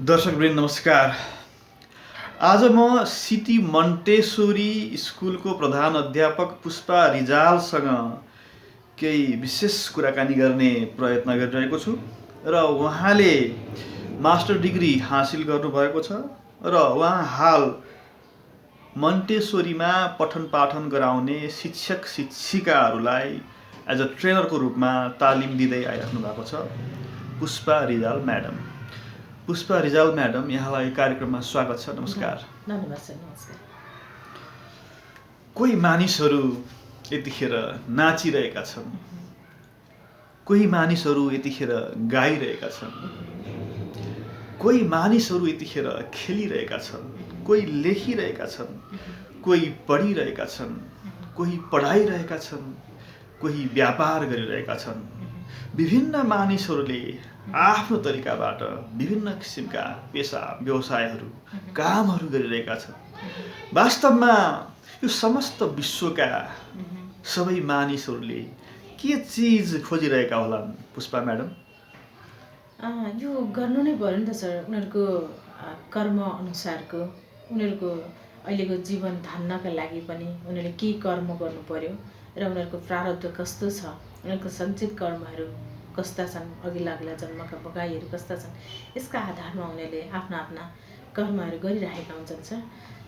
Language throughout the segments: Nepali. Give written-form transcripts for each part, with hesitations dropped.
दर्शकवृन्द नमस्कार। आज म सिटी मन्टेसोरी स्कुलको प्रधान अध्यापक पुष्पा रिजालसँग केही विशेष कुराकानी गर्ने प्रयत्न गरिरहेको छु र उहाँले मास्टर डिग्री हासिल गर्नुभएको छ र उहाँ हाल मन्टेसोरीमा पठन पाठन गराउने शिक्षक शिक्षिकाहरूलाई एज अ ट्रेनरको रूपमा तालिम दिँदै आइराख्नु भएको छ। पुष्पा रिजाल म्याडम। पुष्पा रिजाल म्याडम, यहाँलाई कार्यक्रममा स्वागत छ। नमस्कार। नमस्कार। कोही मानिसहरू यतिखेर नाचिरहेका छन्, कोही मानिसहरू यतिखेर गाइरहेका छन्, कोही मानिसहरू यतिखेर खेलिरहेका छन्, कोही लेखिरहेका छन्, कोही पढिरहेका छन्, कोही पढाइरहेका छन्, कोही व्यापार गरिरहेका छन्। विभिन्न मानिसहरूले आफ्नो तरिकाबाट विभिन्न किसिमका पेसा व्यवसायहरू कामहरू गरिरहेका छन्। वास्तवमा यो समस्त विश्वका सबै मानिसहरूले के चिज खोजिरहेका होलान् पुष्पा म्याडम? यो गर्नु नै पर्यो नि त सर। उनीहरूको कर्म अनुसारको उनीहरूको अहिलेको जीवन धान्नका लागि पनि उनीहरूले के कर्म गर्नु पर्यो र उनीहरूको प्रारब्ध कस्तो छ, उनीहरूको सञ्चित कर्महरू कस्ता छन्, अघिल्ला जन्मका बगाईहरू कस्ता छन्, यसका आधारमा उनीहरूले आफ्ना आफ्ना कर्महरू गरिरहेका हुन्छन् सर।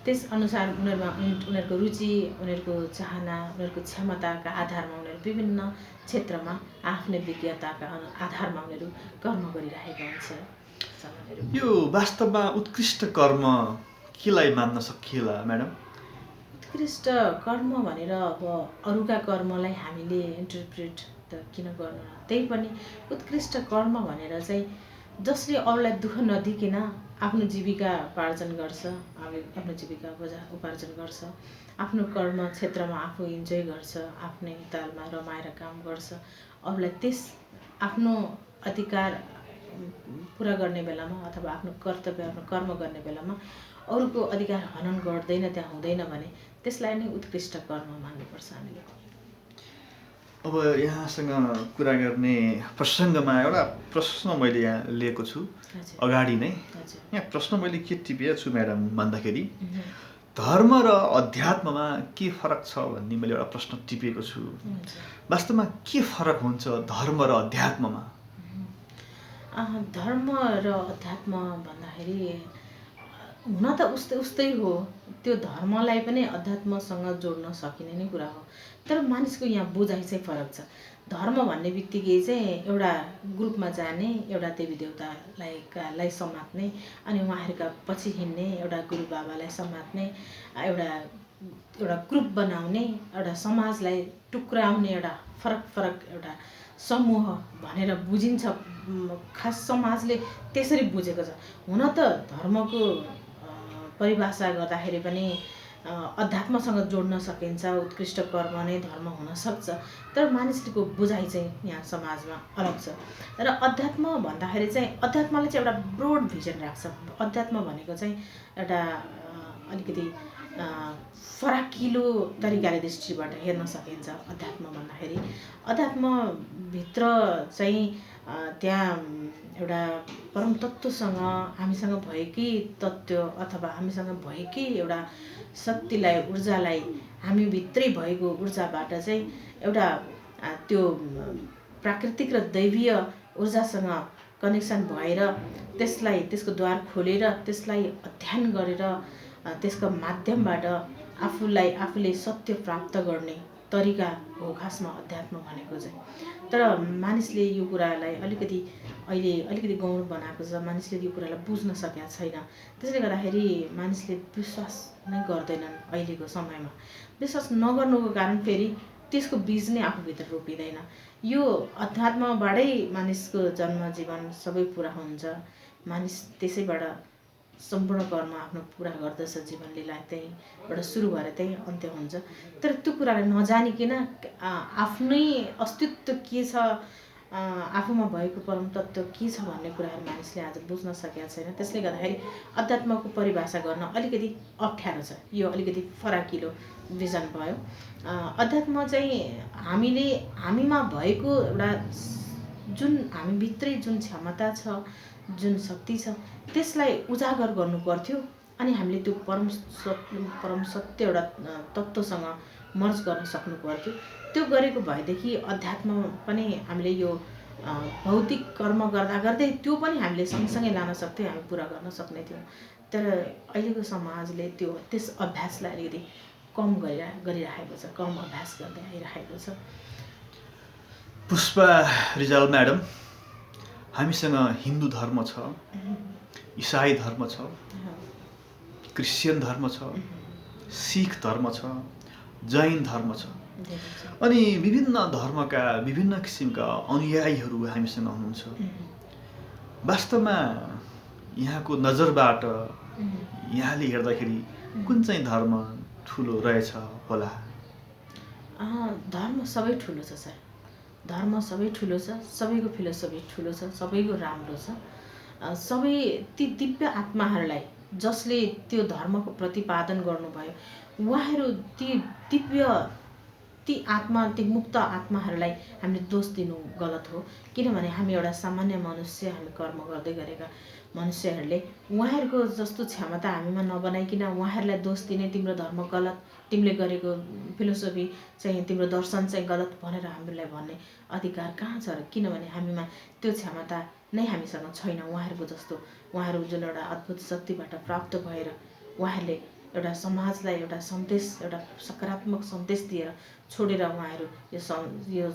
त्यस अनुसार उनीहरूको रुचि, उनीहरूको चाहना, उनीहरूको क्षमताका आधारमा उनीहरू विभिन्न क्षेत्रमा आफ्नै विज्ञताका आधारमा उनीहरू कर्म गरिरहेका हुन्छ। यो वास्तवमा उत्कृष्ट कर्म केलाई मान्न सकिएला म्याडम? उत्कृष्ट कर्म भनेर अब अरूका कर्मलाई हामीले इन्टरप्रेट त किन गर्नु र? त्यही पनि उत्कृष्ट कर्म भनेर चाहिँ जसले अरूलाई दुःख नदिकन आफ्नो जीविका उपार्जन गर्छ, आफ्नो जीविका उपार्जन गर्छ, आफ्नो कर्म क्षेत्रमा आफू इन्जोय गर्छ, आफ्नै तालमा रमाएर काम गर्छ, अरूलाई त्यस आफ्नो अधिकार पुरा गर्ने बेलामा अथवा आफ्नो कर्तव्य, आफ्नो कर्म गर्ने बेलामा अरूको अधिकार हनन गर्दैन, त्यहाँ हुँदैन भने त्यसलाई नै उत्कृष्ट कर्म मान्नुपर्छ हामीले। अब यहाँसँग कुरा गर्ने प्रसङ्गमा एउटा प्रश्न मैले यहाँ लिएको छु अगाडि नै। यहाँ प्रश्न मैले के टिपेको छु म्याडम भन्दाखेरि धर्म र अध्यात्ममा के फरक छ भन्ने मैले एउटा प्रश्न टिपेको छु। वास्तवमा के फरक हुन्छ धर्म र अध्यात्ममा? धर्म र अध्यात्म भन्दाखेरि हुन त उस्तै हो। त्यो धर्मलाई पनि अध्यात्मसँग जोड्न सकिने नै कुरा हो, तर मानिसको यहाँ बुझाइ चाहिँ फरक छ। धर्म भन्ने बित्तिकै चाहिँ एउटा ग्रुपमा जाने, एउटा देवी देवतालाई समात्ने, अनि उहाँहरूका पछि हिँड्ने, एउटा गुरु बाबालाई समात्ने, एउटा ग्रुप बनाउने, एउटा समाजलाई टुक्राउने, एउटा फरक एउटा समूह भनेर बुझिन्छ। खास समाजले त्यसरी बुझेको छ। हुन त धर्मको परिभाषा गर्दाखेरि पनि अध्यात्मसँग जोड्न सकिन्छ, उत्कृष्ट कर्म नै धर्म हुनसक्छ, तर मानिसको बुझाइ चाहिँ यहाँ समाजमा अलग छ। र अध्यात्म भन्दाखेरि चाहिँ अध्यात्मले चाहिँ एउटा ब्रोड भिजन राख्छ। अध्यात्म भनेको चाहिँ एउटा अलिकति फराकिलो तरिकाले दृष्टिबाट हेर्न सकिन्छ। अध्यात्म भन्दाखेरि अध्यात्मभित्र चाहिँ त्यहाँ एउटा परम तत्त्वसँग हामीसँग भएकै तत्त्व अथवा हामीसँग भएकै एउटा शक्तिलाई, ऊर्जालाई, हामी भित्रै भएको ऊर्जाबाट चाहिँ एउटा त्यो प्राकृतिक र दैवीय ऊर्जासँग कनेक्सन भएर त्यसलाई, त्यसको द्वार खोलेर त्यसलाई अध्ययन गरेर त्यसको माध्यमबाट आफूले सत्य प्राप्त गर्ने तरिका हो खासमा अध्यात्म भनेको चाहिँ। तर मानिसले यो कुरालाई अहिले अलिकति गौण बनाएको छ। मानिसले यो कुरालाई बुझ्न सकेका छैन। त्यसले गर्दाखेरि मानिसले विश्वास नै गर्दैनन्। अहिलेको समयमा विश्वास नगर्नुको कारण फेरि त्यसको बीज नै आफूभित्र रोपिँदैन। यो अध्यात्मबाटै मानिसको जन्म जीवन सबै पुरा हुन्छ। मानिस त्यसैबाट सम्पूर्ण कर्म आफ्नो पुरा गर्दछ। जीवन लीला त्यहीँबाट सुरु भएर त्यहीँ अन्त्य हुन्छ। तर त्यो कुरालाई नजानिकन आफ्नै अस्तित्व के छ, आफूमा भएको परम तत्त्व के छ भन्ने कुराहरू मानिसले आज बुझ्न सकेका छैन। त्यसले गर्दाखेरि अध्यात्मको परिभाषा गर्न अलिकति अप्ठ्यारो छ। यो अलिकति फराकिलो भिजन भयो। अध्यात्म चाहिँ हामीमा भएको एउटा जुन हामीभित्रै जुन क्षमता छ, जुन शक्ति छ, त्यसलाई उजागर गर्नु पर्थ्यो। अनि हामीले त्यो परम सत्य एउटा तत्त्वसँग मर्ज गर्न सक्नु पर्थ्यो। त्यो गरेको भएदेखि अध्यात्म पनि हामीले यो भौतिक कर्म गर्दा गर्दै त्यो पनि हामीले सँगसँगै लान सक्थ्यौँ, हामी पुरा गर्न सक्ने थियौँ। तर अहिलेको समाजले त्यस अभ्यासलाई अलिकति कम गरिराखेको छ, कम अभ्यास गर्दै आइरहेको छ। पुष्पा रिजाल म्याडम, हामीसँग हिन्दू धर्म छ, इसाई धर्म छ, क्रिस्चियन धर्म छ, सिख धर्म छ, जैन धर्म छ, अनि विभिन्न धर्मका विभिन्न किसिमका अनुयायीहरू हामीसँग हुनुहुन्छ। वास्तवमा यहाँको नजरबाट यहाँले हेर्दाखेरि कुन चाहिँ धर्म ठुलो रहेछ होला? धर्म सबै ठुलो छ सर, धर्म सबै ठुलो छ, सबैको फिलोसफी ठुलो छ, सबैको राम्रो छ। सबै ती दिव्य आत्माहरूलाई जसले त्यो धर्मको प्रतिपादन गर्नुभयो, उहाँहरू ती आत्मा, ती मुक्त आत्माहरूलाई हामीले दोष दिनु गलत हो। किनभने हामी एउटा सामान्य मनुष्य, हामी कर्म गर्दै गरेका मनुष्यहरूले उहाँहरूको जस्तो क्षमता हामीमा नबनाइकन उहाँहरूलाई दोष दिने, तिम्रो धर्म गलत, तिमीले गरेको फिलोसफी चाहिँ, तिम्रो दर्शन चाहिँ गलत भनेर हामीलाई भन्ने अधिकार कहाँ छ र? किनभने हामीमा त्यो क्षमता नै हामीसँग छैन उहाँहरूको जस्तो। उहाँहरू जुन एउटा अद्भुत शक्तिबाट प्राप्त भएर उहाँहरूले एउटा समाजलाई एउटा सन्देश, एउटा सकारात्मक सन्देश दिएर छोडेर उहाँहरू यो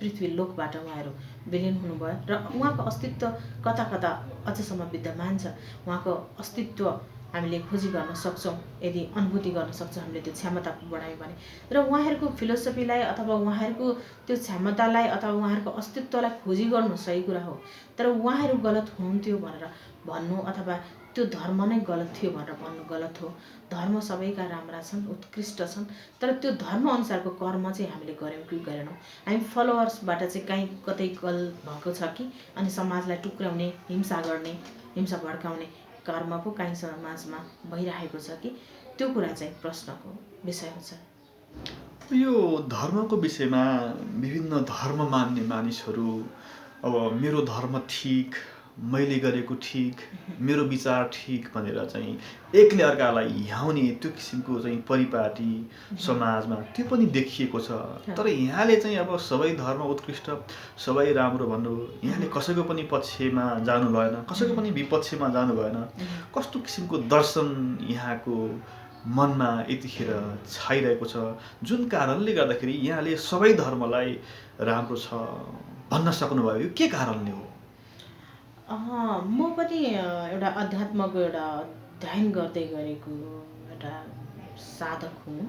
पृथ्वी लोकबाट उहाँहरू विलिन हुनुभयो र उहाँको अस्तित्व कता कता अझसम्म विद्यमान छ। उहाँको अस्तित्व हामीले खोजी गर्न सक्छौँ यदि अनुभूति गर्न सक्छौँ हामीले त्यो क्षमता बढायौँ भने। र उहाँहरूको फिलोसफीलाई अथवा उहाँहरूको त्यो क्षमतालाई अथवा उहाँहरूको अस्तित्वलाई खोजी गर्नु सही कुरा हो, तर उहाँहरू गलत हुनुहुन्थ्यो भनेर भन्नु अथवा त्यो धर्म नै गलत थियो भनेर भन्नु गलत हो। धर्म सबैका राम्रा छन्, उत्कृष्ट छन्, तर त्यो धर्म अनुसारको कर्म चाहिँ हामीले गऱ्यौँ कि गरेनौँ। हामी फलोवर्सबाट चाहिँ कहीँ कतै गलत भएको छ कि, अनि समाजलाई टुक्राउने, हिंसा गर्ने, हिंसा भड्काउने कर्म पो काहीँ समाजमा भइरहेको छ कि, त्यो कुरा चाहिँ प्रश्नको विषय हुन्छ। यो धर्मको विषयमा विभिन्न धर्म मान्ने मानिसहरू अब मेरो धर्म ठिक, मैले गरेको ठिक, मेरो विचार ठिक भनेर चाहिँ एकले अर्कालाई ह्याउने त्यो किसिमको चाहिँ परिपाटी समाजमा त्यो पनि देखिएको छ। तर यहाँले चाहिँ अब सबै धर्म उत्कृष्ट, सबै राम्रो भन्नु, यहाँले कसैको पनि पक्षमा जानु भएन, कसैको पनि विपक्षमा जानु भएन। कस्तो किसिमको दर्शन यहाँको मनमा यतिखेर छाइरहेको छ, जुन कारणले गर्दाखेरि यहाँले सबै धर्मलाई राम्रो छ भन्न सक्नुभयो? यो के कारणले हो? म पनि एउटा अध्यात्मको एउटा अध्ययन गर्दै गरेको एउटा साधक हुँ।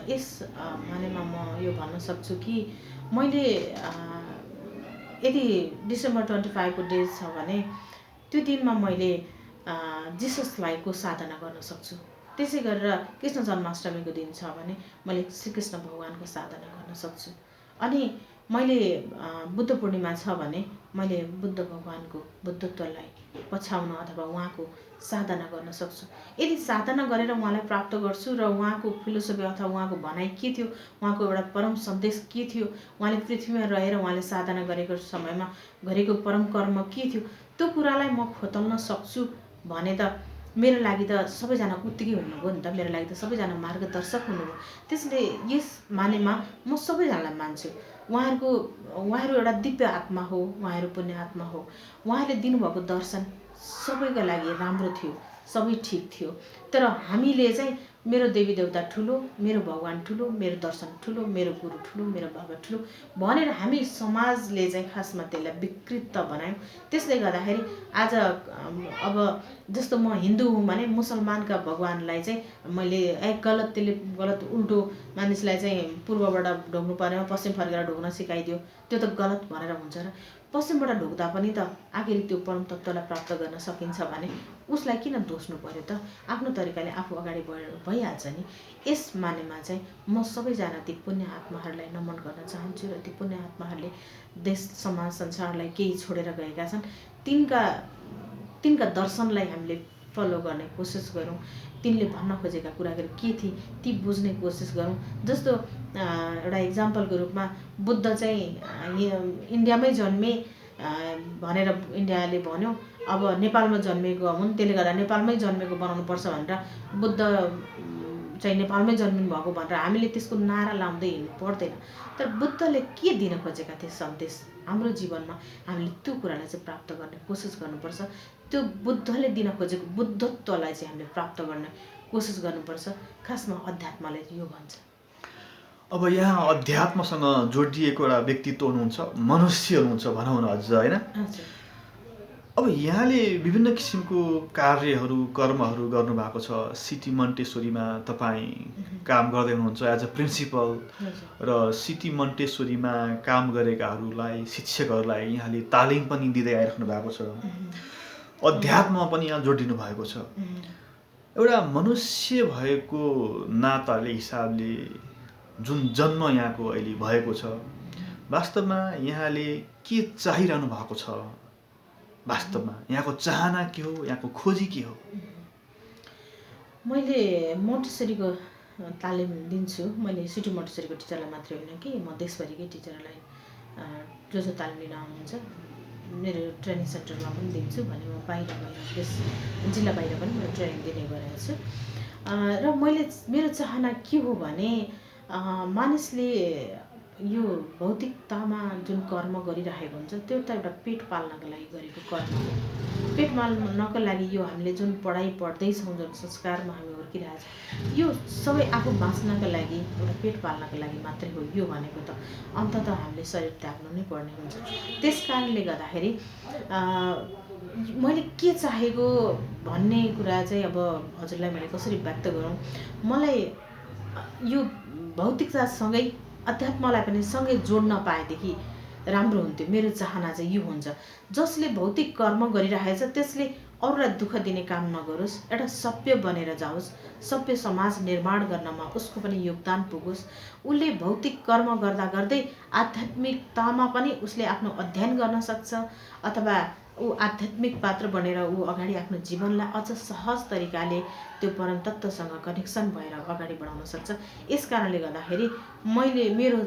यस मानेमा म यो भन्न सक्छु कि मैले यदि डिसेम्बर 25 को डेज छ भने त्यो दिनमा मैले जिससलाई को साधना गर्न सक्छु। त्यसै गरेर कृष्ण जन्माष्टमीको दिन छ भने मैले श्रीकृष्ण भगवानको साधना गर्न सक्छु। अनि मैले बुद्ध पूर्णिमा छ भने मैले बुद्ध भगवानको बुद्धत्वलाई पछ्याउन अथवा उहाँको साधना गर्न सक्छु। यदि साधना गरेर उहाँलाई प्राप्त गर्छु र उहाँको फिलोसफी अथवा उहाँको भनाइ के थियो, उहाँको एउटा परम सन्देश के थियो, उहाँले पृथ्वीमा रहेर उहाँले साधना गरेको समयमा गरेको परम कर्म के थियो, त्यो कुरालाई म खोतल्न सक्छु भने त मेरो लागि त सबैजना उत्तिकै हुनुभयो नि त, मेरो लागि त सबैजना मार्गदर्शक हुनुभयो। त्यसले यस मानेमा म सबैजनालाई मान्छु। उहाँहरू एउटा दिव्य आत्मा हो, उहाँहरू पुण्य आत्मा हो। उहाँले दिनुभएको दर्शन सबैका लागि राम्रो थियो, सबै ठिक थियो। तर हामीले चाहिँ मेरो देवी देवता ठुलो, मेरो भगवान ठुलो, मेरो दर्शन ठुलो, मेरो गुरु ठुलो, मेरो बाबा ठुलो भनेर हामी समाजले चाहिँ खासमा त्यसलाई विकृत बनायौँ। त्यसले गर्दाखेरि आज अब जस्तो म हिन्दू हुँ भने मुसलमानका भगवानलाई चाहिँ मैले त्यसले गलत उल्टो मानिसलाई चाहिँ पूर्वबाट ढोग्नु परेमा पश्चिम फर्केर ढोग्न सिकाइदियो, त्यो त गलत भनेर हुन्छ र? पश्चिमबाट ढोग्दा पनि त आखिर त्यो परम तत्त्वलाई प्राप्त गर्न सकिन्छ भने उसलाई किन दोष्नु पर्यो त? आफ्नो तरिकाले आफू अगाडि भइहाल्छ नि। यस मानेमा चाहिँ म सबैजना ती पुण्य आत्माहरूलाई नमन गर्न चाहन्छु र ती पुण्य आत्माहरूले देश समाज संसारलाई केही छोडेर गएका छन्, तिनका दर्शनलाई हामीले फलो गर्ने कोसिस गरौँ, तिनले भन्न खोजेका कुराहरू के थिए ती बुझ्ने कोसिस गरौँ। जस्तो एउटा इक्जाम्पलको रूपमा बुद्ध चाहिँ इन्डियामै जन्मे भनेर इन्डियाले भन्यो, अब नेपालमा जन्मेको हुन् त्यसले गर्दा नेपालमै जन्मेको बनाउनुपर्छ भनेर बुद्ध चाहिँ नेपालमै जन्मिनु भएको भनेर हामीले त्यसको नारा लाउँदै हिँड्नु पर्दैन। तर बुद्धले के दिन खोजेका थिए सन्देश हाम्रो जीवनमा, हामीले त्यो कुरालाई चाहिँ प्राप्त गर्ने कोसिस गर्नुपर्छ। त्यो बुद्धले दिन खोजेको बुद्धत्वलाई चाहिँ हामीले प्राप्त गर्ने कोसिस गर्नुपर्छ। खासमा अध्यात्मले यो भन्छ। अब यहाँ अध्यात्मसँग जोडिएको एउटा व्यक्तित्व हुनुहुन्छ, मनुष्य हुनुहुन्छ भनौँ न अझ, होइन? अब यहाँले विभिन्न किसिमको कार्यहरू कर्महरू गर्नुभएको छ। सिटी मन्टेश्वरीमा तपाईँ काम गर्दै हुनुहुन्छ एज अ प्रिन्सिपल, र सिटी मन्टेश्वरीमा काम गरेकाहरूलाई शिक्षकहरूलाई यहाँले तालिम पनि दिँदै आइराख्नु भएको छ। अध्यात्म पनि यहाँ जोडिनु भएको छ। एउटा मनुष्य भएको नाताले हिसाबले जुन जन्म यहाँको अहिले भएको छ, वास्तवमा यहाँले के चाहिरहनु भएको छ? वास्तवमा यहाँको चाहना के हो, यहाँको खोजी के हो? मैले मोन्टेसरीको तालिम दिन्छु। मैले सिटी मोन्टेसरीको टिचरलाई मात्रै होइन कि म देशभरिकै टिचरलाई जो तालिम लिन आउनुहुन्छ मेरो ट्रेनिङ सेन्टरमा पनि दिन्छु भने म बाहिर देश जिल्ला बाहिर पनि म ट्रेनिङ दिने गरेको छु। र मेरो चाहना के हो भने मानिसले यो भौतिकतामा जुन कर्म गरिरहेको हुन्छ त्यो त एउटा पेट पाल्नको लागि गरेको कर्म हो। पेट पाल्नको लागि यो हामीले जुन पढाइ पढ्दैछौँ, जुन संस्कारमा हामी हुर्किरहेको छौँ, यो सबै आफू बाँच्नको लागि एउटा पेट पाल्नको लागि मात्रै हो। यो भनेको त अन्ततः हामीले शरीर त्याग्नु नै पर्ने हुन्छ। त्यस कारणले गर्दाखेरि मैले के चाहेको भन्ने कुरा चाहिँ अब हजुरलाई मैले कसरी व्यक्त गरौँ, मलाई यो भौतिकतासँगै अध्यात्मलाई पनि सँगै जोड्न पाएदेखि राम्रो हुन्थ्यो। मेरो चाहना चाहिँ यो हुन्छ, जसले भौतिक कर्म गरिरहेछ त्यसले अरूलाई दुःख दिने काम नगरोस्, एउटा सभ्य बनेर जाओस्, सभ्य समाज निर्माण गर्नमा उसको पनि योगदान पुगोस्। उसले भौतिक कर्म गर्दा गर्दै आध्यात्मिकतामा पनि उसले आफ्नो अध्ययन गर्न सक्छ, अथवा ऊ आध्यात्मिक पात्र बनेर ऊ अगाडि आफ्नो जीवनलाई अझ सहज तरिकाले त्यो परम तत्त्वसँग कनेक्सन भएर अगाडि बढाउन सक्छ। यस कारणले गर्दाखेरि मेरो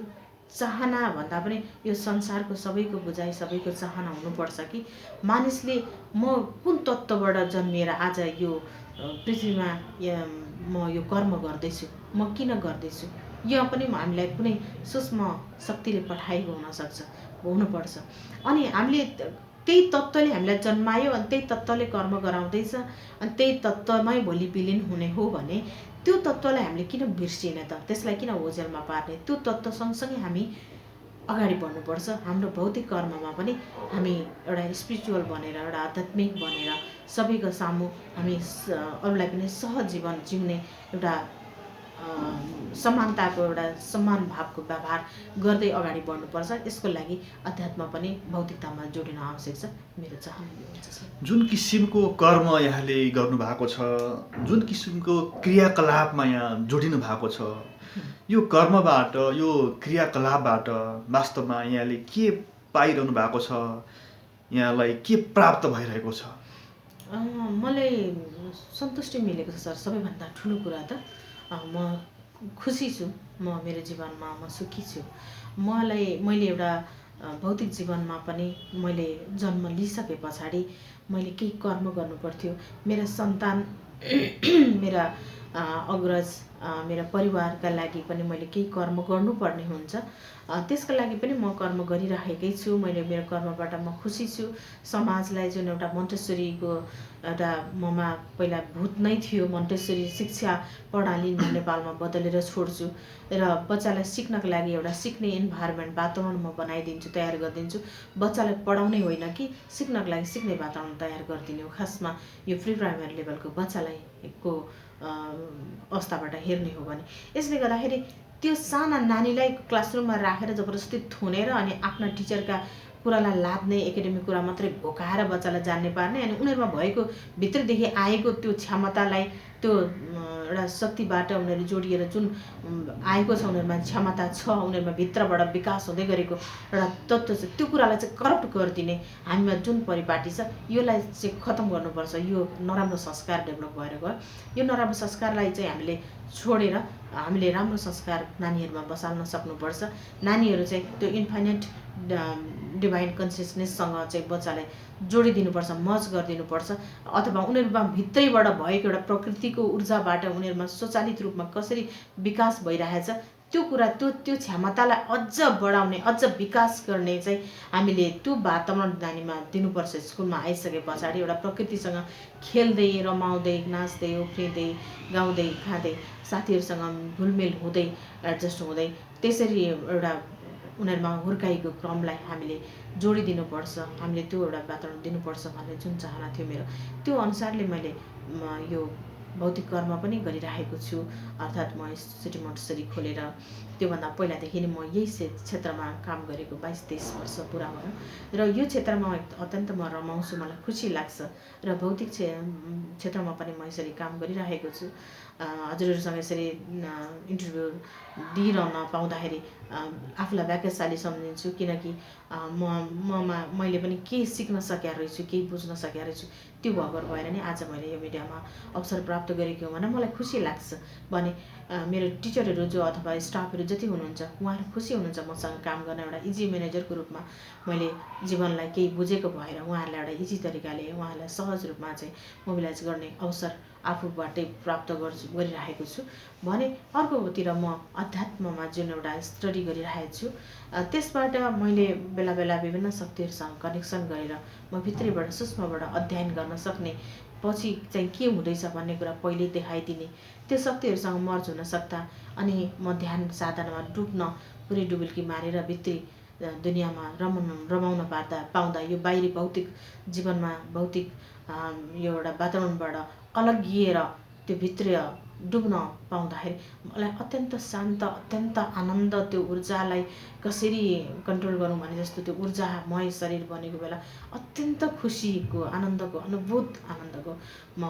चाहना भन्दा पनि यो संसारको सबैको बुझाइ, सबैको चाहना हुनुपर्छ कि मानिसले म कुन तत्त्वबाट जन्मिएर आज यो पृथ्वीमा म यो कर्म गर्दैछु, म किन गर्दैछु, यो पनि हामीलाई कुनै सूक्ष्म शक्तिले पठाएको हुनुपर्छ। अनि हामीले त्यही तत्त्वले हामीलाई जन्मायो, अनि त्यही तत्त्वले कर्म गराउँदैछ, अनि त्यही तत्त्वमै भोलि विलिन हुने हो भने त्यो तत्त्वलाई हामीले किन बिर्सिने त? त्यसलाई किन ओझेलमा पार्ने? त्यो तत्त्व सँगसँगै हामी अगाडि बढ्नुपर्छ। हाम्रो भौतिक कर्ममा पनि हामी एउटा स्पिरिचुअल बनेर, एउटा आध्यात्मिक बनेर सबैको सामु हामी अरूलाई पनि सहज जीवन जिउने एउटा समानताको एउटा सम्मान भावको व्यवहार गर्दै अगाडि बढ्नुपर्छ। यसको लागि अध्यात्म पनि भौतिकतामा जोडिन आवश्यक छ। मेरो चाहना यो हुन्छ। जुन किसिमको कर्म यहाँले गर्नुभएको छ, जुन किसिमको क्रियाकलापमा यहाँ जोडिनु भएको छ, यो कर्मबाट, यो क्रियाकलापबाट वास्तवमा यहाँले के पाइरहनु भएको छ, यहाँलाई के प्राप्त भइरहेको छ? मलाई सन्तुष्टि मिलेको छ सर। सबैभन्दा ठुलो कुरा त म खुसी छु, म मेरो जीवनमा म सुखी छु। मैले एउटा भौतिक जीवनमा पनि मैले जन्म लिइसके पछाडि मैले केही कर्म गर्नुपर्थ्यो। मेरा सन्तान, मेरा अग्रज, मेरा परिवारका लागि पनि मैले केही कर्म गर्नुपर्ने हुन्छ। त्यसका लागि पनि म कर्म गरिराखेकै छु। मैले मेरो कर्मबाट म खुसी छु। समाजलाई जुन एउटा मोन्टेसरीको एउटा ममा पहिला भूत नै थियो, मोन्टेसरी शिक्षा प्रणाली म नेपालमा बदलेर छोड्छु र बच्चालाई सिक्नको लागि एउटा सिक्ने इन्भाइरोमेन्ट, वातावरण म बनाइदिन्छु, तयार गरिदिन्छु। बच्चालाई पढाउनै होइन कि सिक्नको लागि सिक्ने वातावरण तयार गरिदिने हो। खासमा यो प्री प्राइमेरी लेभलको बच्चालाई को अवस्थाबाट हेर्ने हो भने, यसले गर्दाखेरि त्यो साना नानीलाई क्लासरुममा राखेर जबरजस्ती थुनेर अनि आफ्ना टिचरका कुरालाई लाद्ने, एकाडेमिक कुरा मात्रै भोकाएर बच्चालाई जान्ने पार्ने, अनि उनीहरूमा भएको भित्रदेखि आएको त्यो क्षमतालाई, त्यो एउटा शक्तिबाट उनीहरू जोडिएर जुन आएको छ, उनीहरूमा क्षमता छ, उनीहरूमा भित्रबाट विकास हुँदै गरेको एउटा तत्त्व छ, त्यो कुरालाई चाहिँ करप्ट गरिदिने हामीमा जुन परिपाटी छ योलाई चाहिँ खतम गर्नुपर्छ। यो नराम्रो संस्कार डेभलप भएर गयो। यो नराम्रो संस्कारलाई चाहिँ हामीले छोडेर हामीले राम्रो संस्कार नानीहरूमा बसाल्न सक्नुपर्छ। नानीहरू चाहिँ त्यो इन्फाइनाइट डिभाइन कन्सियसनेससँग चाहिँ बच्चालाई जोडिदिनुपर्छ, मर्ज गरिदिनुपर्छ, अथवा उनीहरूमा भित्रैबाट भएको एउटा प्रकृतिको ऊर्जाबाट उनीहरूमा स्वचालित रूपमा कसरी विकास भइरहेछ त्यो कुरा त्यो क्षमतालाई अझ बढाउने, अझ विकास गर्ने चाहिँ हामीले त्यो वातावरण नानीमा दिनुपर्छ। स्कुलमा आइसके पछाडि एउटा प्रकृतिसँग खेल्दै रमाउँदै नाच्दै उफ्रिँदै गाउँदै खाँदै साथीहरूसँग घुलमेल हुँदै एडजस्ट हुँदै त्यसरी एउटा उनीहरूमा हुर्काएको क्रमलाई हामीले जोडिदिनुपर्छ। हामीले त्यो एउटा वातावरण दिनुपर्छ भन्ने जुन चाहना थियो मेरो, त्यो अनुसारले मैले यो भौतिक कर्म पनि गरिरहेको छु। अर्थात् म सिटी मोन्टेसरी खोलेर त्योभन्दा पहिलादेखि नै म यही क्षेत्रमा काम गरेको 22-23 वर्ष पुरा भयो र यो क्षेत्रमा अत्यन्त म रमाउँछु, मलाई खुसी लाग्छ र भौतिक क्षेत्रमा पनि म यसरी काम गरिरहेको छु। हजुरहरूसँग यसरी इन्टरभ्यू दिइरहन पाउँदाखेरि आफूलाई भाग्यशाली सम्झिन्छु, किनकि मैले पनि केही सिक्न सकेको रहेछु, केही बुझ्न सकेको रहेछु। त्यो भएर भएर नै आज मैले यो मिडियामा अवसर प्राप्त गरेको हो भने मलाई खुसी लाग्छ भने मेरो टिचरहरू जो अथवा स्टाफहरू जति हुनुहुन्छ उहाँहरू खुसी हुनुहुन्छ मसँग काम गर्न। एउटा इजी म्यानेजरको रूपमा मैले जीवनलाई केही बुझेको भएर उहाँहरूलाई एउटा इजी तरिकाले उहाँहरूलाई सहज रूपमा चाहिँ मोबिलाइज गर्ने अवसर आफूबाटै प्राप्त गरिरहेको छु भने अर्कोतिर म अध्यात्ममा जुन एउटा स्टडी गरिरहेको छु त्यसबाट मैले बेला बेला विभिन्न शक्तिहरूसँग कनेक्सन गरेर म भित्रैबाट सूक्ष्मबाट अध्ययन गर्न सक्ने, पछि चाहिँ के हुँदैछ भन्ने कुरा पहिले देखाइदिने, त्यो शक्तिहरूसँग मर्ज हुन सक्दा अनि म ध्यान साधनामा डुब्न पुरै डुबुल्की मारेर भित्री दुनियाँमा रमाउन पाउँदा यो बाहिरी भौतिक जीवनमा भौतिक यो एउटा वातावरणबाट अलग्गिएर त्यो भित्र डुब्न पाउँदाखेरि मलाई अत्यन्त शान्त, अत्यन्त आनन्द, त्यो ऊर्जालाई कसरी कन्ट्रोल गरौँ भने जस्तो त्यो ऊर्जामय शरीर बनेको बेला अत्यन्त खुसीको आनन्दको आनन्दको म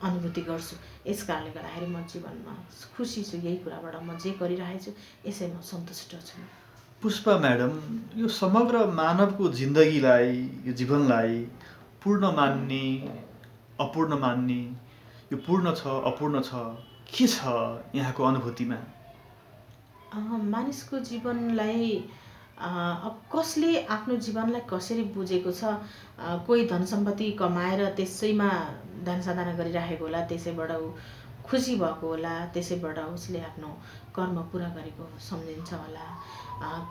अनुभूति गर्छु। यस कारणले गर्दाखेरि म जीवनमा खुसी छु। यही कुराबाट म जे गरिरहेको छु यसैमा सन्तुष्ट छु। पुष्पा म्याडम, यो समग्र मानवको जिन्दगीलाई, यो जीवनलाई पूर्ण मान्ने अपूर्ण मान्ने, यो पूर्ण छ अपूर्ण छ, के छ यहाँको अनुभूतिमा? मानिसको जीवनलाई अब कसले आफ्नो जीवनलाई कसरी बुझेको छ, कोही धन सम्पत्ति कमाएर त्यसैमा धन साधना गरिरहेको होला, त्यसैबाट ऊ खुसी भएको होला, त्यसैबाट उसले आफ्नो कर्म पुरा गरेको सम्झिन्छ होला।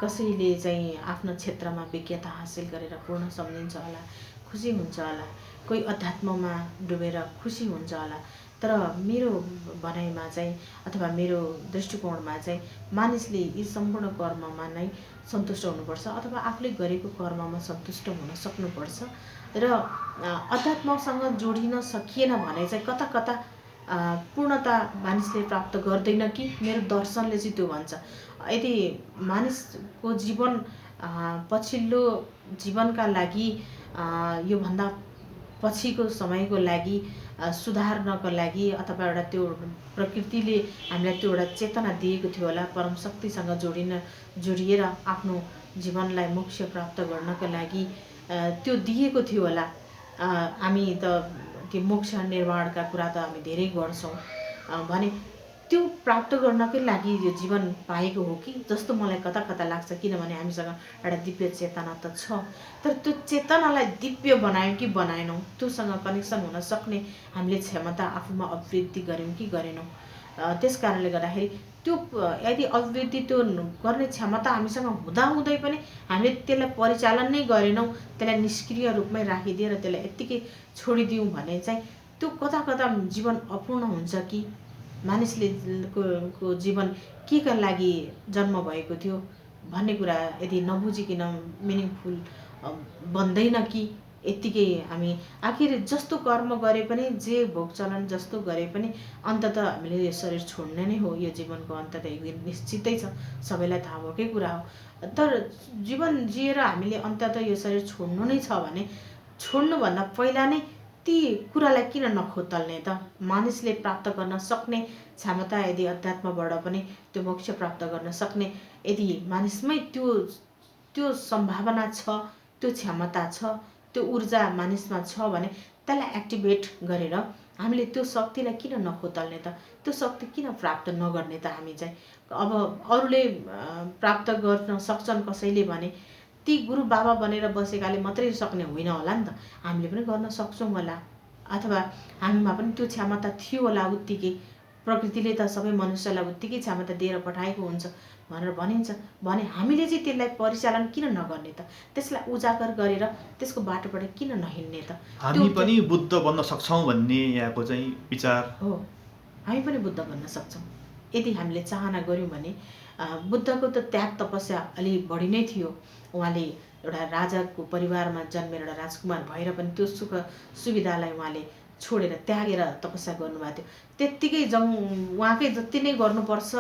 कसैले चाहिँ आफ्नो क्षेत्रमा विज्ञता हासिल गरेर पूर्ण सम्झिन्छ होला, खुसी हुन्छ होला। कोही अध्यात्ममा डुबेर खुसी हुन्छ होला। तर मेरो भनाइमा चाहिँ अथवा मेरो दृष्टिकोणमा चाहिँ मानिसले यी सम्पूर्ण कर्ममा नै सन्तुष्ट हुनुपर्छ अथवा आफूले गरेको कर्ममा सन्तुष्ट हुन सक्नुपर्छ र अध्यात्मसँग जोडिन सकिएन भने चाहिँ कता कता पूर्णता मानिसले प्राप्त गर्दैन कि मेरो दर्शनले चाहिँ त्यो भन्छ। यदि मानिसको जीवन पछिल्लो जीवनका लागि योभन्दा पछिको समयको लागि सुधार्नको लागि अथवा एउटा त्यो प्रकृतिले हामीलाई त्यो एउटा चेतना दिएको थियो होला, परम शक्तिसँग जोडिएर आफ्नो जीवनलाई मोक्ष प्राप्त गर्नको लागि त्यो दिएको थियो होला। हामी त त्यो मोक्ष निर्माणका कुरा त हामी धेरै गर्छौँ भने त्यो प्राप्त गर्नकै लागि यो जीवन पाएको हो कि जस्तो मलाई कता कता लाग्छ। किनभने हामीसँग एउटा दिव्य चेतना त छ, तर त्यो चेतनालाई दिव्य बनायौँ कि बनाएनौँ, त्योसँग कनेक्सन हुन सक्ने हामीले क्षमता आफूमा अभिवृद्धि गऱ्यौँ कि गरेनौँ। त्यस कारणले गर्दाखेरि त्यो यदि अभिवृद्धि त्यो गर्ने क्षमता हामीसँग हुँदाहुँदै पनि हामीले त्यसलाई परिचालन नै गरेनौँ, त्यसलाई निष्क्रिय रूपमै राखिदिएर त्यसलाई यत्तिकै छोडिदियौँ भने चाहिँ त्यो कता कता जीवन अपूर्ण हुन्छ कि मानिसले को जीवन के का लागि जन्म भएको थियो भन्ने कुरा यदि नबुझिकन मिनिङफुल बन्दैन कि यत्तिकै हामी आखिर जस्तो कर्म गरे पनि जे भोग चलन जस्तो गरे पनि अन्ततः हामीले यो शरीर छोड्ने नै हो। यो जीवनको अन्ततः एक दिन निश्चितै छ, सबैलाई थाहा भएकै कुरा हो। तर जीवन जिएर हामीले अन्ततः यो शरीर छोड्नु नै छ भने छोड्नुभन्दा पहिला नै ती कुरालाई किन नखोतल्ने त? मानिसले प्राप्त गर्न सक्ने क्षमता यदि अध्यात्मबाट पनि त्यो मोक्ष प्राप्त गर्न सक्ने यदि मानिसमै त्यो सम्भावना छ, त्यो क्षमता छ, त्यो ऊर्जा मानिसमा छ भने त्यसलाई एक्टिभेट गरेर हामीले त्यो शक्तिलाई किन नखोतल्ने त? त्यो शक्ति किन प्राप्त नगर्ने त हामी चाहिँ? अब अरूले प्राप्त गर्न सक्छन् कसैले भने ती गुरु बाबा बनेर बसेकाले मात्रै सक्ने होइन होला नि त। हामीले पनि गर्न सक्छौँ होला, अथवा हामीमा पनि त्यो क्षमता थियो होला उत्तिकै। प्रकृतिले त सबै मनुष्यलाई उत्तिकै क्षमता दिएर पठाएको हुन्छ भनेर भनिन्छ भने हामीले चाहिँ त्यसलाई परिचालन किन नगर्ने त? त्यसलाई उजागर गरेर त्यसको बाटोबाट किन नहिँड्ने त? हामी पनि बुद्ध बन्न सक्छौँ भन्ने यहाँको चाहिँ विचार हो। हामी पनि बुद्ध बन्न सक्छौँ यदि हामीले चाहना गऱ्यौँ भने। बुद्धको त त्याग तपस्या अलि बढी नै थियो। उहाँले एउटा राजाको परिवारमा जन्मेर एउटा राजकुमार भएर पनि त्यो सुख सुविधालाई उहाँले छोडेर त्यागेर तपस्या गर्नुभएको थियो। त्यत्तिकै उहाँकै जति नै गर्नुपर्छ,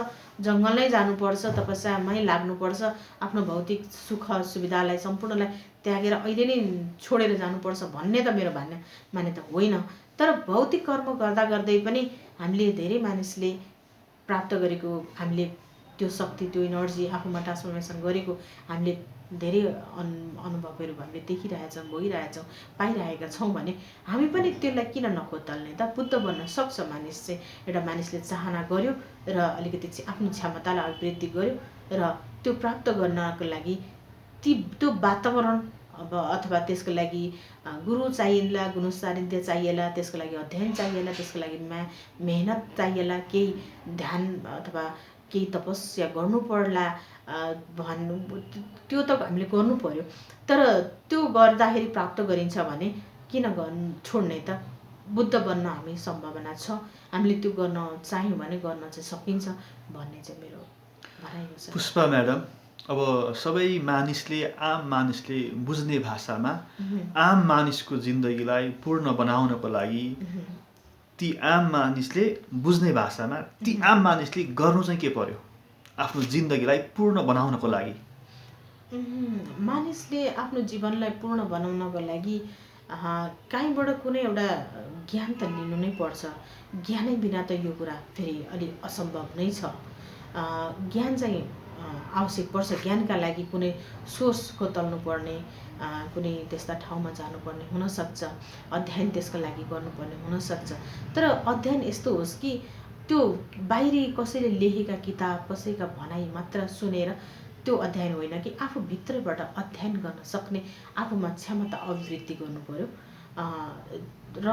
जङ्गल नै जानुपर्छ, तपस्यामै लाग्नुपर्छ, आफ्नो भौतिक सुख सुविधालाई सम्पूर्णलाई त्यागेर अहिले नै छोडेर जानुपर्छ भन्ने त मेरो मान्यता होइन। तर भौतिक कर्म गर्दा गर्दै पनि हामीले धेरै मानिसले प्राप्त गरेको, हामीले त्यो शक्ति, त्यो एनर्जी आफूमा ट्रान्सफर्मेसन गरेको हामीले धेरै अनुभवहरू हामीले देखिरहेछौँ, भोगिरहेछौँ, पाइरहेका छौँ भने हामी पनि त्यसलाई किन नखोतल्ने त? बुद्ध बन्न सक्छ मानिस चाहिँ। एउटा मानिसले चाहना गर्यो र अलिकति आफ्नो क्षमतालाई अभिवृद्धि गर्यो र त्यो प्राप्त गर्नको लागि त्यो वातावरण अथवा त्यसको लागि गुरु चाहिएला, गुरु सानिध्य चाहिएला, त्यसको लागि अध्ययन चाहिएला, त्यसको लागि मेहनत चाहिएला, केही ध्यान अथवा केही तपस्या गर्नु पर्ला भन्नु, त्यो त हामीले गर्नु पर्यो। तर त्यो गर्दाखेरि प्राप्त गरिन्छ भने किन छोड्ने त? बुद्ध बन्न हामी सम्भावना छ, हामीले त्यो गर्न चाह्यौँ भने गर्न चाहिँ सकिन्छ भन्ने चाहिँ मेरो भनाइ हो सर। पुष्पा म्याडम, अब सबै मानिसले, आम मानिसले बुझ्ने भाषामा आम मानिसको जिन्दगीलाई पूर्ण बनाउनको लागि ती आम मानिसले बुझ्ने भाषामा ती आम मानिसले गर्नु चाहिँ के पर्यो आफ्नो जिन्दगीलाई पूर्ण बनाउनको लागि? मानिसले आफ्नो जीवनलाई पूर्ण बनाउनको लागि कहीँबाट कुनै एउटा ज्ञान त लिनु नै पर्छ। ज्ञानै बिना त यो कुरा फेरि अलिक असम्भव नै छ। ज्ञान चाहिँ आवश्यक पर्छ। ज्ञानका लागि कुनै सोर्स खोतल्नु पर्ने, कुनै त्यस्ता ठाउँमा जानुपर्ने हुनसक्छ, अध्ययन त्यसको लागि गर्नुपर्ने हुनसक्छ। तर अध्ययन यस्तो होस् कि त्यो बाहिरी कसैले लेखेका किताब, कसैका भनाइ मात्र सुनेर त्यो अध्ययन होइन कि आफूभित्रबाट अध्ययन गर्न सक्ने आफूमा क्षमता अभिवृद्धि गर्नु पर्यो। र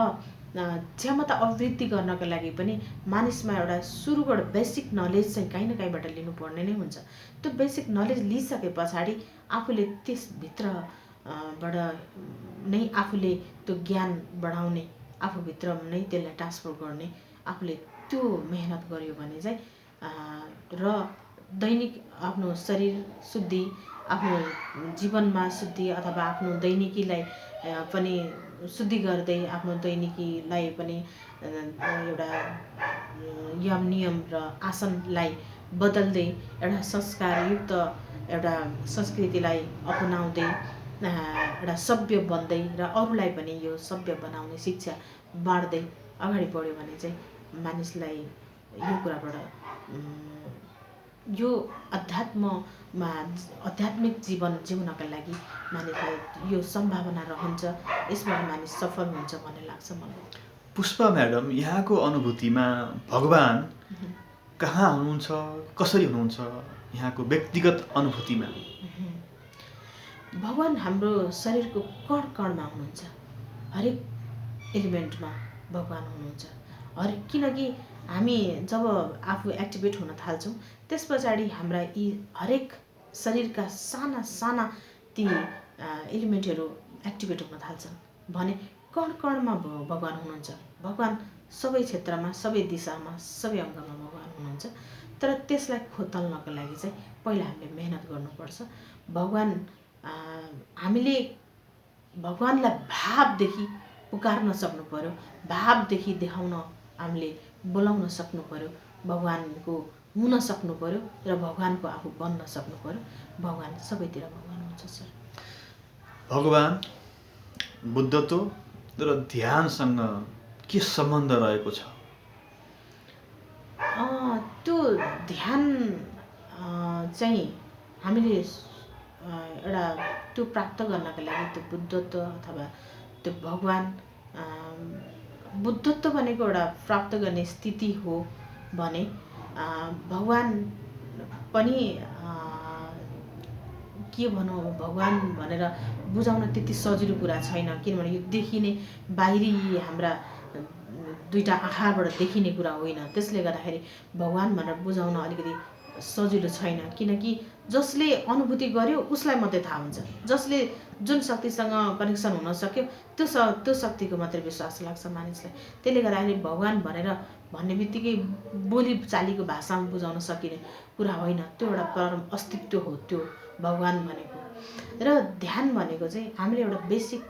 क्षमता अभिवृद्धि गर्नको लागि पनि मानिसमा एउटा सुरुबाट बेसिक नलेज चाहिँ कहीँ न कहीँबाट लिनुपर्ने नै हुन्छ। त्यो बेसिक नलेज लिइसके पछाडि आफूले त्यसभित्रबाट नै आफूले त्यो ज्ञान बढाउने, आफूभित्र नै त्यसलाई ट्रान्सफर गर्ने, आफूले त्यो मेहनत गर्यो भने चाहिँ र दैनिक आफ्नो शरीर शुद्धि, आफ्नो जीवनमा शुद्धि अथवा आफ्नो दैनिकीलाई पनि शुद्धि गर्दै, आफ्नो दैनिकीलाई पनि एउटा यम नियम र आसनलाई बदल्दै एउटा संस्कारयुक्त एउटा संस्कृतिलाई अपनाउँदै एउटा सभ्य बन्दै र अरूलाई पनि यो सभ्य बनाउने शिक्षा बाँड्दै अगाडि बढ्यो भने चाहिँ मानिसलाई यो कुराबाट यो आध्यात्मिक जीवन जिउनका लागि मानिसलाई यो सम्भावना रहन्छ। यसमा मानिस सफल हुन्छ भन्ने लाग्छ मलाई। पुष्पा म्याडम, यहाँको अनुभूतिमा भगवान कहाँ हुनुहुन्छ, कसरी हुनुहुन्छ यहाँको व्यक्तिगत अनुभूतिमा? भगवान हाम्रो शरीरको कण कणमा हुनुहुन्छ। हरेक एलिमेन्टमा भगवान हुनुहुन्छ। किनकि हामी जब आफू एक्टिभेट हुन थाल्छौँ त्यस पछाडि हाम्रा यी हरेक शरीरका साना साना ती एलिमेन्टहरू एक्टिभेट हुन थाल्छन् भने कण कणमा भगवान हुनुहुन्छ। भगवान सबै क्षेत्रमा, सबै दिशामा, सबै अङ्गमा भगवान हुनुहुन्छ। तर त्यसलाई खोतल्नको लागि चाहिँ पहिला हामीले मेहनत गर्नुपर्छ। हामीले भगवानलाई भावदेखि पुकार्न सक्नु पर्यो, भावदेखि देखाउन हामीले बोलाउन सक्नु पर्यो, भगवानको हुन सक्नु पर्यो र भगवानको आफू बन्न सक्नु पर्यो। भगवान सबैतिर भगवान हुन्छ सर। भगवान बुद्धत्व र ध्यानसँग के सम्बन्ध रहेको छ? त्यो ध्यान चाहिँ हामीले एउटा त्यो प्राप्त गर्नका लागि त्यो बुद्धत्व अथवा त्यो भगवान बुद्धत्व भनेको एउटा प्राप्त गर्ने स्थिति हो भने भगवान पनि के भनौँ अब भगवान भनेर बुझाउन त्यति सजिलो कुरा छैन, किनभने यो देखिने बाहिरी हाम्रा दुईटा आँखाबाट देखिने कुरा होइन। त्यसले गर्दाखेरि भगवान भनेर बुझाउन अलिकति सजिलो छैन, किनकि जसले अनुभूति गर्यो उसलाई मात्रै थाहा हुन्छ। जसले जुन शक्तिसँग कनेक्सन हुन सक्यो त्यो शक्तिको मात्रै विश्वास लाग्छ मानिसलाई। त्यसले गर्दाखेरि भगवान भनेर भन्ने बित्तिकै बोली चालीको भाषामा बुझाउन सकिने कुरा होइन। त्यो एउटा परम अस्तित्व हो त्यो भगवान भनेको। र ध्यान भनेको चाहिँ हामीले एउटा बेसिक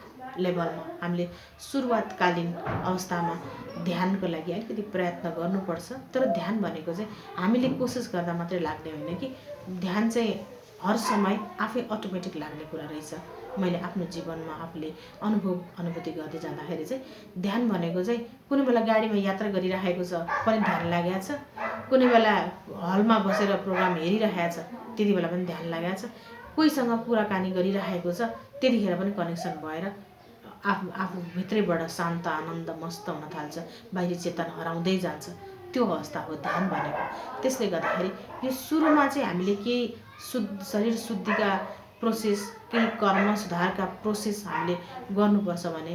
लेभलमा हामीले सुरुवातकालीन अवस्थामा ध्यानको लागि अलिकति प्रयत्न गर्नुपर्छ। तर ध्यान भनेको चाहिँ हामीले कोसिस गर्दा मात्रै लाग्ने होइन कि ध्यान चाहिँ हर समय आफै अटोमेटिक लाग्ने कुरा रहेछ। मैले आफ्नो जीवनमा आफूले अनुभूति गर्दै जाँदाखेरि चाहिँ ध्यान भनेको चाहिँ कुनै बेला गाडीमा यात्रा गरिरहेको छ पनि ध्यान लागेको छ, कुनै बेला हलमा बसेर प्रोग्राम हेरिरहेको छ त्यति बेला पनि ध्यान लागेको छ, कोहीसँग कुराकानी गरिरहेको छ त्यतिखेर पनि कनेक्सन भएर आफू भित्रैबाट शान्त आनन्द मस्त हुन थाल्छ, बाहिरी चेतन हराउँदै जान्छ। त्यो अवस्था हो ध्यान भनेको। त्यसले गर्दाखेरि यो सुरुमा चाहिँ हामीले केही शरीर शुद्धिका प्रोसेस, केही कर्म सुधारका प्रोसेस हामीले गर्नुपर्छ भने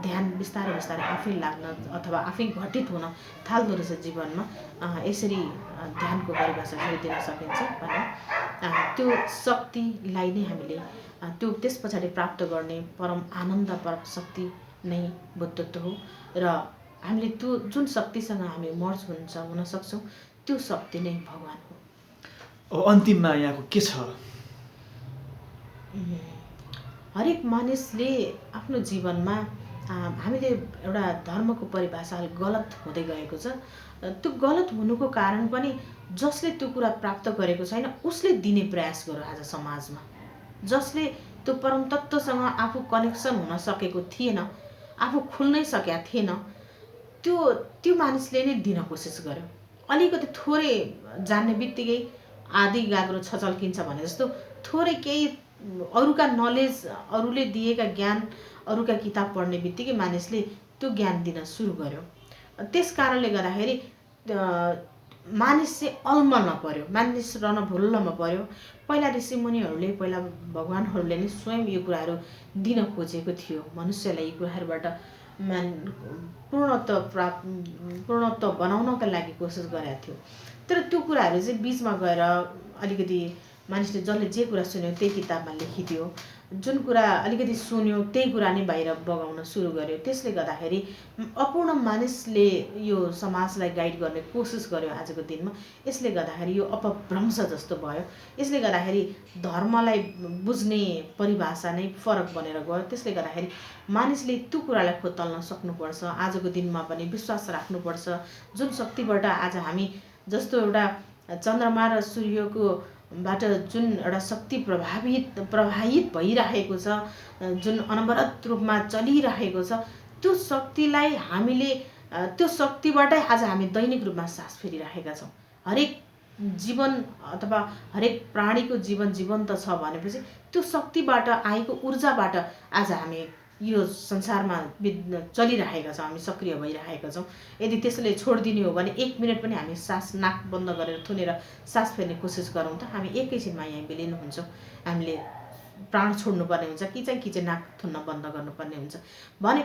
ध्यान बिस्तारै बिस्तारै आफै लाग्न अथवा आफै घटित हुन थाल्दो रहेछ जीवनमा। यसरी ध्यानको परिभाषा दिन सकिन्छ भने त्यो शक्तिलाई नै हामीले त्यो त्यस पछाडि प्राप्त गर्ने परम आनन्द परम शक्ति नै बुद्धत्व हो। र हामीले त्यो जुन शक्तिसँग हामी मर्ज हुन सक्छौँ त्यो शक्ति नै भगवान हो। अन्तिममा यहाँको के छ? हरेक मानिसले आफ्नो जीवनमा हामीले एउटा धर्मको परिभाषा गलत हुँदै गएको छ। त्यो गलत हुनुको कारण पनि जसले त्यो कुरा प्राप्त गरेको छैन उसले दिने प्रयास गर्यो आज समाजमा। जसले त्यो परम तत्त्वसँग आफू कनेक्सन हुन सकेको थिएन, आफू खुल्नै सकेका थिएन, त्यो मानिसले नै दिन कोसिस गर्यो। अलिकति थोरै जान्ने बित्तिकै आधी गाग्रो छचल्किन्छ भने जस्तो थोरै केही अरूका नलेज, अरूले दिएका ज्ञान, अरूका किताब पढ्ने बित्तिकै मानिसले त्यो ज्ञान दिन सुरु गर्यो। त्यस कारणले गर्दाखेरि मानिस चाहिँ अलमलमा पर्यो, मानिस रणभुल्लमा पर्यो। पहिला ऋषिमुनिहरूले, पहिला भगवान्हरूले नै स्वयं यो कुराहरू दिन खोजेको थियो मनुष्यलाई। यी कुराहरूबाट पूर्णत्व बनाउनका लागि कोसिस गरेको थियो। तर त्यो कुराहरू चाहिँ बिचमा गएर अलिकति मानिसले जसले जे कुरा सुन्यो त्यही किताबमा लेखिदियो, जुन कुरा अलिकति सुन्यो त्यही कुरा नै बाहिर बगाउन सुरु गर्यो। त्यसले गर्दाखेरि अपूर्ण मानिसले यो समाजलाई गाइड गर्ने कोसिस गर्यो आजको दिनमा। यसले गर्दाखेरि यो अपभ्रंश जस्तो भयो। यसले गर्दाखेरि धर्मलाई बुझ्ने परिभाषा नै फरक बनेर गयो। त्यसले गर्दाखेरि मानिसले त्यो कुरालाई खोतल्न सक्नुपर्छ। आजको दिनमा पनि विश्वास राख्नुपर्छ। जुन शक्तिबाट आज हामी जस्तो एउटा चन्द्रमा र सूर्यको बाट जुन एउटा शक्ति प्रवाहित भइरहेको छ, जुन अनवरत रूपमा चलिरहेको छ, त्यो शक्तिलाई हामीले त्यो शक्तिबाटै आज हामी दैनिक रूपमा सास फेरिरहेका छौँ। हरेक जीवन अथवा हरेक प्राणीको जीवन जीवन्त छ भनेपछि त्यो शक्तिबाट आएको ऊर्जाबाट आज हामी यो संसारमा चलिरहेका छौँ, हामी सक्रिय भइरहेका छौँ। यदि त्यसले छोडिदिने हो भने 1 मिनट पनि हामी सास नाक बन्द गरेर थुनेर सास फेर्ने कोसिस गरौँ त हामी एकैछिनमा यहीँ विलिन हुन्छौँ। हामीले प्राण छोड्नुपर्ने हुन्छ कि चाहिँ नाक थुन्न बन्द गर्नुपर्ने हुन्छ भने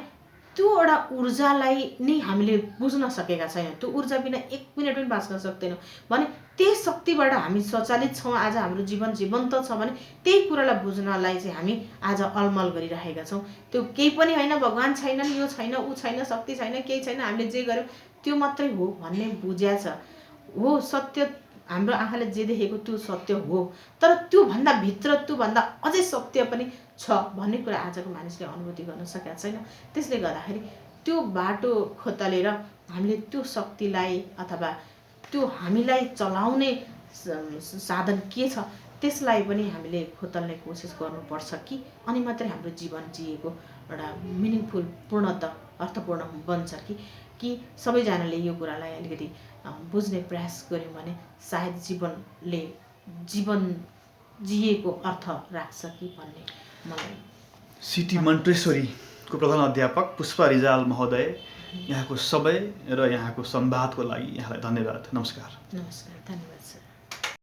त्यो एउटा ऊर्जालाई नै हामीले बुझ्न सकेका छैनौँ। त्यो ऊर्जा बिना 1 मिनट पनि बाँच्न सक्दैनौँ भने त्यही शक्तिबाट हामी सञ्चालित छौँ। आज हाम्रो जीवन जीवन्त छ भने त्यही कुरालाई बुझ्नलाई चाहिँ हामी आज अलमल गरिरहेका छौँ। त्यो केही पनि होइन, भगवान छैनन्, यो छैन, ऊ छैन, शक्ति छैन, केही छैन, हामीले जे गर्यौँ त्यो मात्रै हो भन्ने बुझ्या छ। हो, सत्य हाम्रो आँखाले जे देखेको त्यो सत्य हो, तर त्योभन्दा भित्र त्योभन्दा अझै सत्य पनि छ भन्ने कुरा आजको मानिसले अनुभूति गर्न सकेका छैन। त्यसले गर्दाखेरि त्यो बाटो खोतलेर हामीले त्यो शक्तिलाई अथवा त्यो हामीलाई चलाउने साधन के छ त्यसलाई पनि हामीले खोतल्ने कोसिस गर्नुपर्छ कि अनि मात्रै हाम्रो जीवन जिएको एउटा मिनिङफुल पूर्णत अर्थपूर्ण बन्छ कि सबैजनाले यो कुरालाई अलिकति बुझ्ने प्रयास गऱ्यौँ भने सायद जीवन जिएको अर्थ राख्छ कि भन्ने मलाई। सिटी मन्टेश्वरीको प्रधान अध्यापक पुष्पा रिजाल महोदय, यहाँको समय र यहाँको संवादको लागि यहाँलाई धन्यवाद। नमस्कार। नमस्कार, धन्यवाद सर।